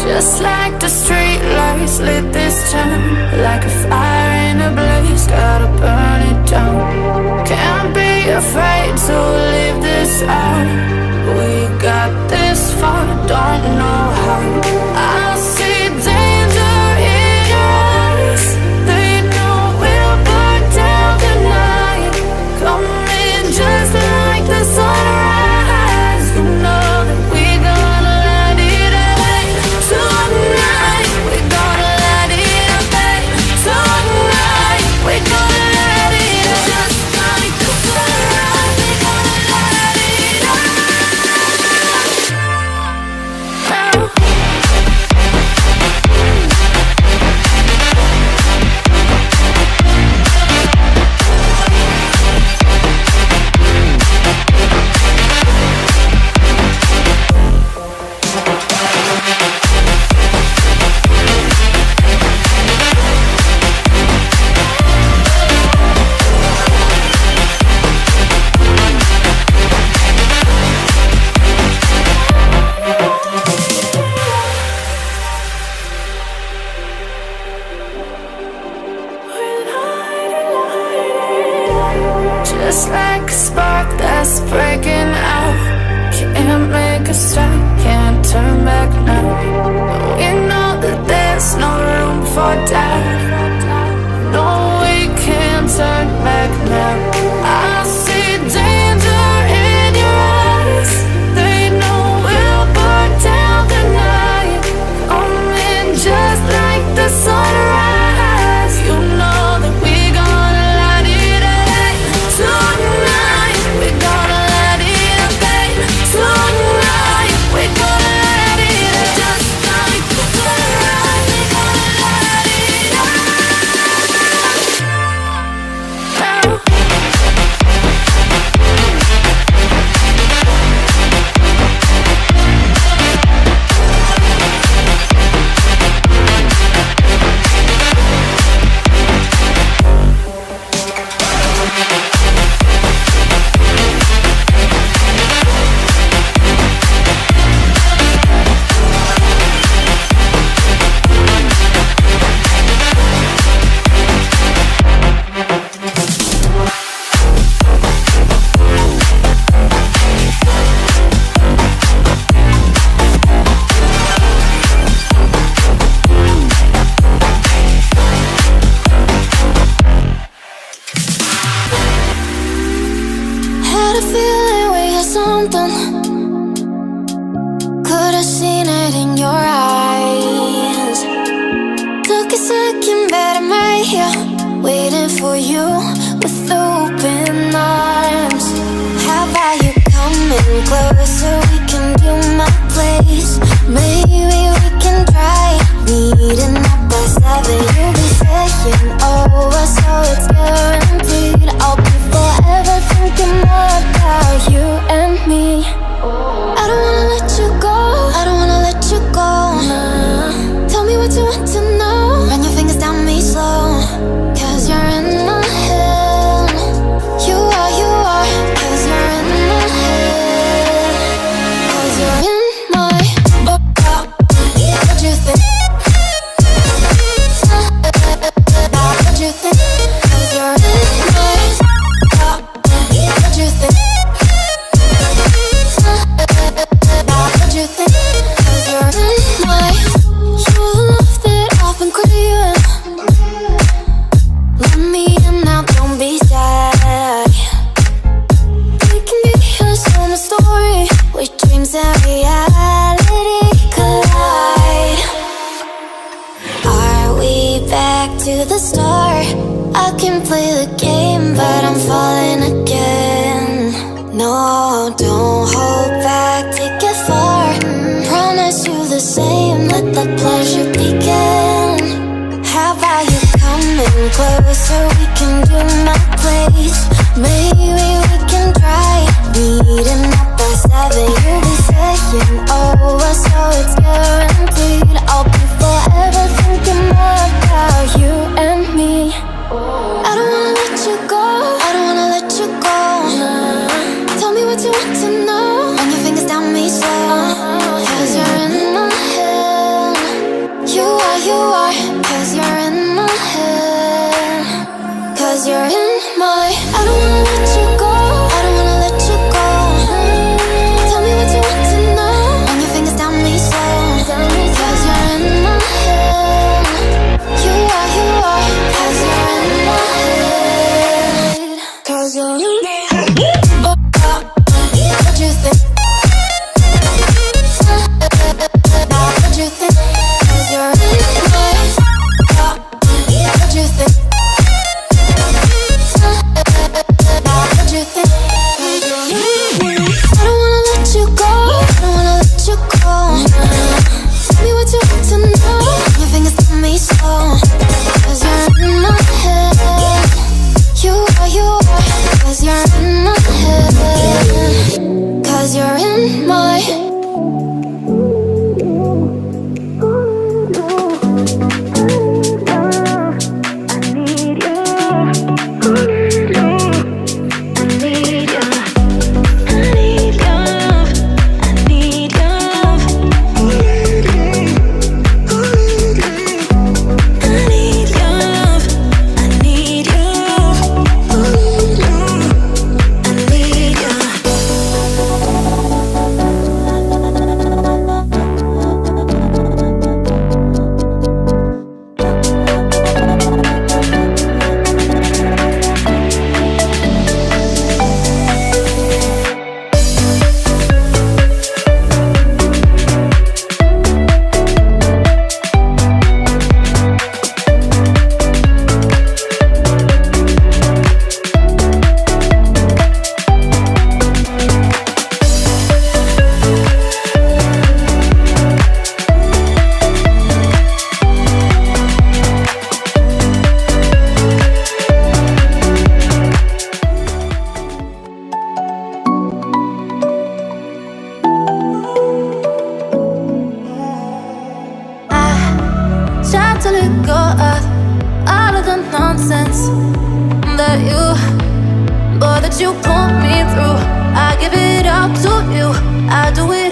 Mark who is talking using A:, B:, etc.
A: Just like the street lights lit this town, like a fire in a blaze, gotta burn it down. Can't be afraid to leave this out. We got this far, don't know how. I see danger in your eyes. They know we'll burn down the night. Coming just like the sunrise. You know that we gonna light it up tonight. We gonna light it up tonight. We gonna light it up just like the sunrise. We gonna light it up now. Just like a spark that's breaking out. Can't make a stop, can't turn back now. We know that there's no room for doubt. No, we can't turn back now. I see danger in your eyes. They know we'll burn down the night. Coming just like the sunrise. You know that we gonna light it up tonight. We gonna light it up tonight. We gonna light it up just like the sunrise. We gonna light it up now.
B: Had a feeling we had something. Could have seen it in your eyes. Took a second, but I'm right here, waiting for you with open arms. How about you coming closer? We can do my place. Maybe we can try meeting up by 7. You'll be saying over, so it's guaranteed. I'll be forever thinking more about you and me. I don't wanna let you go, I don't wanna let you go. Nah. Tell me what you want to know. Run your fingers down me slow, 'cause you're in my head. You are, 'cause you're in my head. 'Cause you're in my what you think? What you think? 'Cause you're in my what you think? What you think? 'Cause you're in my your love that I've been craving. Let me in now, don't be shy. We can be a summer story where dreams and reality collide. Are we back to the start? I can play the game, but I'm falling again. No, don't hold back, take it far. Promise you the same, let the pleasure begin. How about you coming closer? We can do my place. Maybe we can try meeting up by 7. You'll be saying over, so it's guaranteed. I'll be forever thinking more about you and me. I don't wanna let you go, I don't wanna let you go. Nah. Tell me what you want to know. Run your fingers down me slow, 'cause you're in my head. let go of all of the nonsense that you, boy, that you put me through. I give it all to you. I do it